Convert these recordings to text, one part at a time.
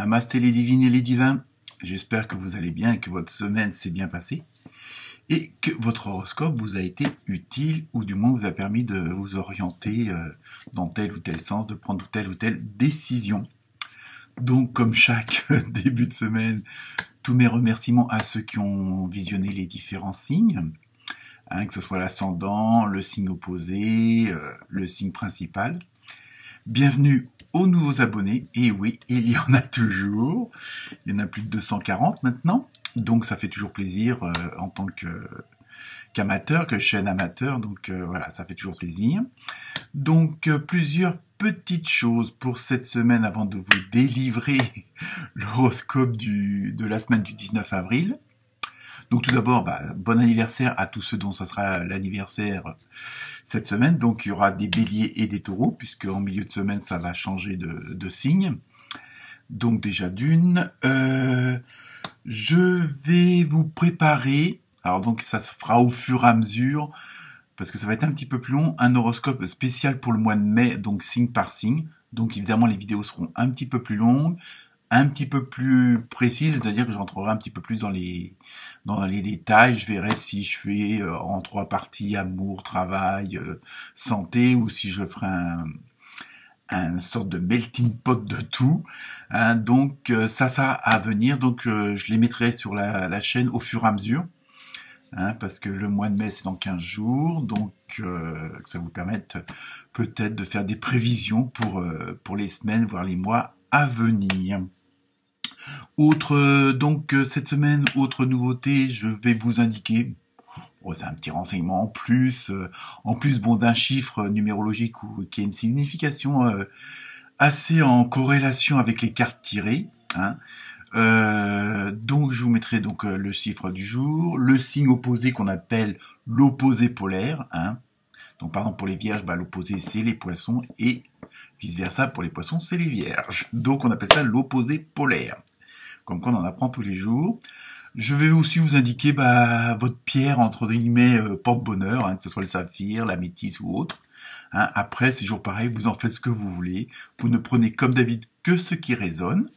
Namasté les divines et les divins, j'espère que vous allez bien et que votre semaine s'est bien passée et que votre horoscope vous a été utile ou du moins vous a permis de vous orienter dans tel ou tel sens, de prendre telle ou telle décision. Donc comme chaque début de semaine, tous mes remerciements à ceux qui ont visionné les différents signes, que ce soit l'ascendant, le signe opposé, le signe principal. Bienvenue aux nouveaux abonnés, et oui, il y en a toujours, il y en a plus de 240 maintenant, donc ça fait toujours plaisir en tant qu'amateur, que chaîne amateur, donc voilà, ça fait toujours plaisir. Donc plusieurs petites choses pour cette semaine avant de vous délivrer l'horoscope de la semaine du 19 avril. Donc tout d'abord, bon anniversaire à tous ceux dont ça sera l'anniversaire cette semaine. Donc il y aura des béliers et des taureaux, puisque en milieu de semaine, ça va changer de signe. Donc déjà d'une, je vais vous préparer, alors donc ça se fera au fur et à mesure, parce que ça va être un petit peu plus long, un horoscope spécial pour le mois de mai, donc signe par signe. Donc évidemment, les vidéos seront un petit peu plus longues, un petit peu plus précises, c'est-à-dire que j'entrerai un petit peu plus dans les détails. Je verrai si je fais en 3 parties amour, travail, santé, ou si je ferai un sorte de melting pot de tout. Donc ça à venir. Donc je les mettrai sur la chaîne au fur et à mesure. Parce que le mois de mai, c'est dans 15 jours, donc que ça vous permette peut-être de faire des prévisions pour les semaines, voire les mois à venir. Donc cette semaine, autre nouveauté, je vais vous indiquer, c'est un petit renseignement en plus bon, d'un chiffre numérologique qui a une signification assez en corrélation avec les cartes tirées. Donc je vous mettrai donc le chiffre du jour, le signe opposé qu'on appelle l'opposé polaire. Donc par exemple pour les vierges, l'opposé c'est les poissons et vice versa pour les poissons c'est les vierges. Donc on appelle ça l'opposé polaire. Comme quoi on en apprend tous les jours. Je vais aussi vous indiquer votre pierre entre guillemets porte-bonheur, que ce soit le saphir, la métisse ou autre. Après c'est toujours pareil, vous en faites ce que vous voulez. Vous ne prenez comme d'habitude que ce qui résonne.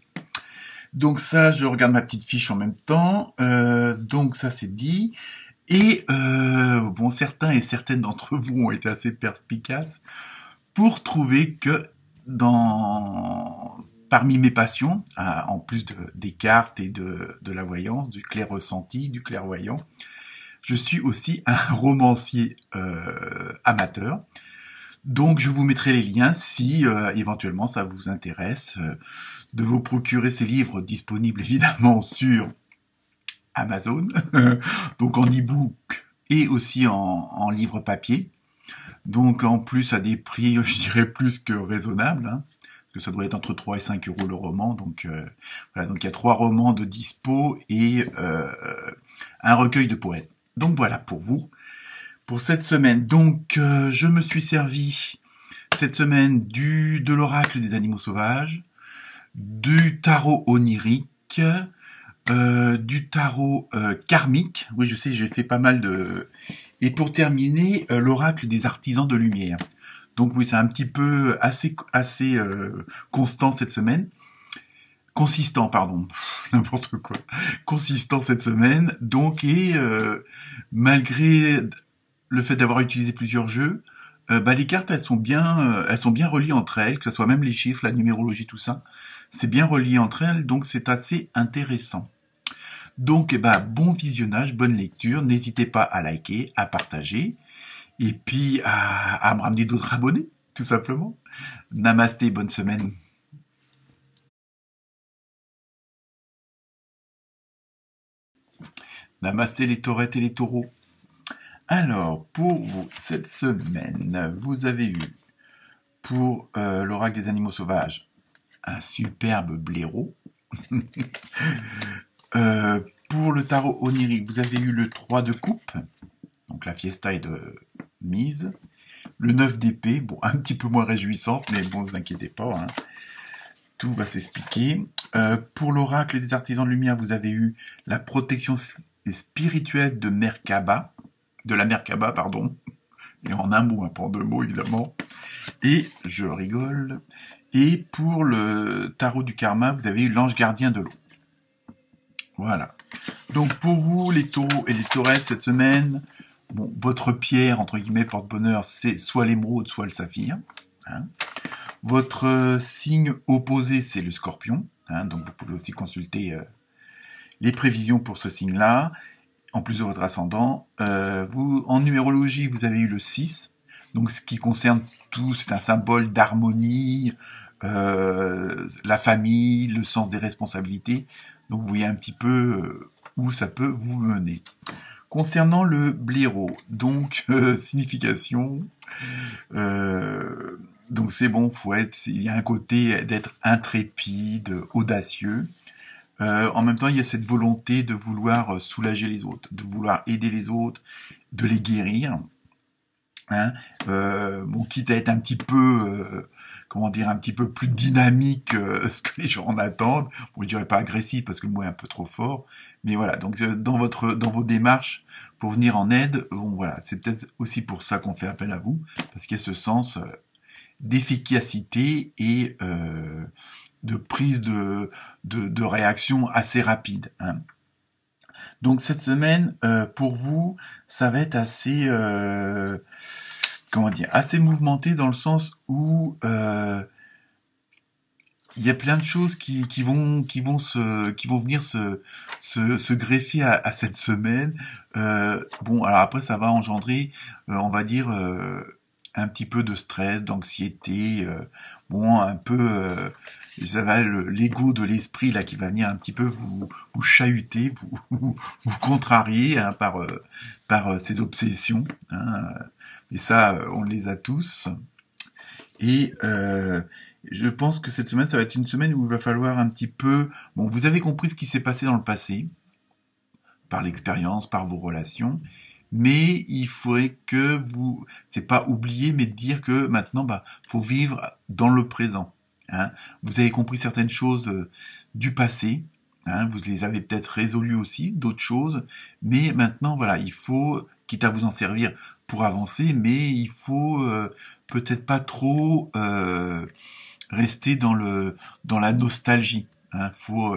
Donc ça, je regarde ma petite fiche en même temps. Donc ça, c'est dit. Et bon, certains et certaines d'entre vous ont été assez perspicaces pour trouver que parmi mes passions, en plus des cartes et de la voyance, du clair ressenti, du clairvoyant, je suis aussi un romancier amateur. Donc je vous mettrai les liens si éventuellement ça vous intéresse de vous procurer ces livres disponibles évidemment sur Amazon, donc en e-book et aussi en livre papier. Donc en plus à des prix, je dirais plus que raisonnables, parce que ça doit être entre 3 et 5 euros le roman. Donc voilà, donc il y a 3 romans de dispo et un recueil de poètes. Donc voilà pour vous. Pour cette semaine, donc je me suis servi cette semaine de l'oracle des animaux sauvages, du tarot onirique, du tarot karmique. Oui, je sais, j'ai fait pas mal de... Et pour terminer, l'oracle des artisans de lumière. Donc oui, c'est un petit peu assez constant cette semaine. Consistant, pardon, n'importe quoi. Consistant cette semaine. Donc, et malgré le fait d'avoir utilisé plusieurs jeux, les cartes elles sont bien reliées entre elles, que ce soit même les chiffres, la numérologie, tout ça, c'est bien relié entre elles, donc c'est assez intéressant. Donc bon visionnage, bonne lecture, n'hésitez pas à liker, à partager, et puis à me ramener d'autres abonnés, tout simplement. Namasté, bonne semaine. Namasté les taurettes et les taureaux. Alors, pour vous, cette semaine, vous avez eu, pour l'oracle des animaux sauvages, un superbe blaireau. Pour le tarot onirique, vous avez eu le 3 de coupe, donc la fiesta est de mise. Le 9 d'épée, bon, un petit peu moins réjouissante, mais bon, ne vous inquiétez pas, tout va s'expliquer. Pour l'oracle des artisans de lumière, vous avez eu la protection spirituelle de la Merkaba, pardon, et en un mot, pas en 2 mots évidemment. Et je rigole. Et pour le tarot du karma, vous avez eu l'ange gardien de l'eau. Voilà. Donc pour vous, les taureaux et les taurettes, cette semaine, bon, votre pierre, entre guillemets, porte-bonheur, c'est soit l'émeraude, soit le saphir. Hein. Votre signe opposé, c'est le scorpion. Hein, donc vous pouvez aussi consulter les prévisions pour ce signe-là, en plus de votre ascendant. Vous, en numérologie, vous avez eu le 6. Donc ce qui concerne tout, c'est un symbole d'harmonie, la famille, le sens des responsabilités. Donc vous voyez un petit peu où ça peut vous mener. Concernant le blaireau, donc signification, donc c'est bon, il y a un côté d'être intrépide, audacieux. En même temps, il y a cette volonté de vouloir soulager les autres, de vouloir aider les autres, de les guérir. Hein, bon, quitte à être un petit peu, un petit peu plus dynamique ce que les gens en attendent. Bon, je dirais pas agressif parce que le mot est un peu trop fort, mais voilà. Donc dans vos démarches pour venir en aide, bon voilà, c'est peut-être aussi pour ça qu'on fait appel à vous, parce qu'il y a ce sens d'efficacité et de prise de réaction assez rapide. Hein. Donc cette semaine, pour vous, ça va être assez, assez mouvementé dans le sens où il y a plein de choses qui vont venir se greffer à cette semaine. Bon, alors après ça va engendrer, on va dire, un petit peu de stress, d'anxiété, bon, un peu. Ça va l'ego de l'esprit là qui va venir un petit peu vous chahuter, vous contrarier hein, par ses obsessions. Hein. Et ça, on les a tous. Et je pense que cette semaine, ça va être une semaine où il va falloir un petit peu... Bon, vous avez compris ce qui s'est passé dans le passé, par l'expérience, par vos relations, mais il faudrait que vous... C'est pas oublier, mais dire que maintenant, faut vivre dans le présent. Hein. Vous avez compris certaines choses du passé, hein, vous les avez peut-être résolues aussi, d'autres choses, mais maintenant, voilà, il faut, quitte à vous en servir pour avancer, mais il faut peut-être pas trop rester dans la nostalgie. Hein, faut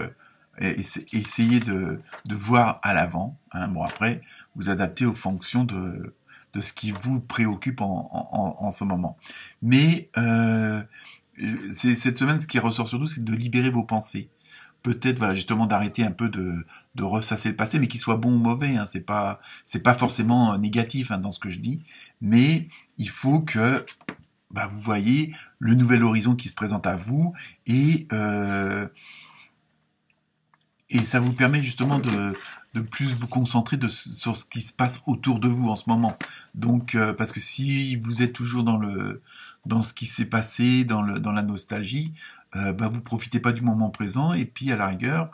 essayer de voir à l'avant. Hein, bon après, vous adaptez aux fonctions de ce qui vous préoccupe en ce moment. Mais cette semaine, ce qui ressort surtout, c'est de libérer vos pensées. Peut-être, voilà, justement, d'arrêter un peu de ressasser le passé, mais qu'il soit bon ou mauvais. Hein, c'est pas forcément négatif hein, dans ce que je dis, mais il faut que vous voyez le nouvel horizon qui se présente à vous et ça vous permet justement de plus vous concentrer sur ce qui se passe autour de vous en ce moment. Donc, parce que si vous êtes toujours dans ce qui s'est passé, dans la nostalgie, vous profitez pas du moment présent et puis à la rigueur,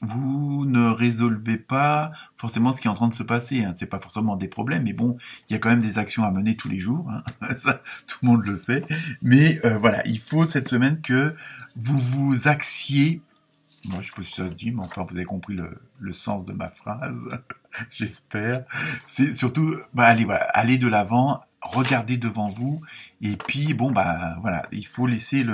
vous ne résolvez pas forcément ce qui est en train de se passer. Hein. C'est pas forcément des problèmes, mais bon, il y a quand même des actions à mener tous les jours. Hein. Ça, tout le monde le sait. Mais voilà, il faut cette semaine que vous vous axiez. Moi, je sais pas si ça se dit, mais enfin, vous avez compris le sens de ma phrase. J'espère. C'est surtout, allez de l'avant, regardez devant vous, et puis bon, voilà, il faut laisser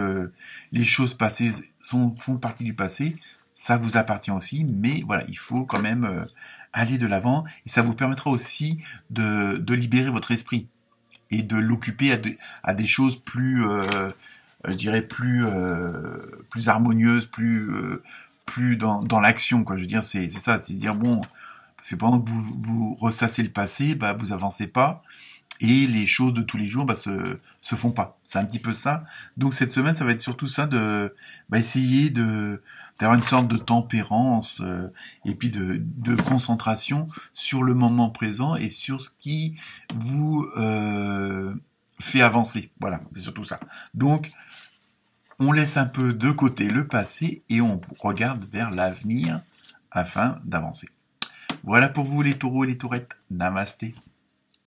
les choses passer, font partie du passé. Ça vous appartient aussi, mais voilà, il faut quand même aller de l'avant, et ça vous permettra aussi de libérer votre esprit et de l'occuper à des choses plus, je dirais plus harmonieuses, plus dans l'action, quoi. Je veux dire, c'est ça, c'est dire bon, parce que pendant que vous ressassez le passé, vous avancez pas. Et les choses de tous les jours se font pas. C'est un petit peu ça. Donc cette semaine, ça va être surtout ça de essayer d'avoir une sorte de tempérance et puis de concentration sur le moment présent et sur ce qui vous fait avancer. Voilà, c'est surtout ça. Donc on laisse un peu de côté le passé et on regarde vers l'avenir afin d'avancer. Voilà pour vous les taureaux et les taurettes. Namasté.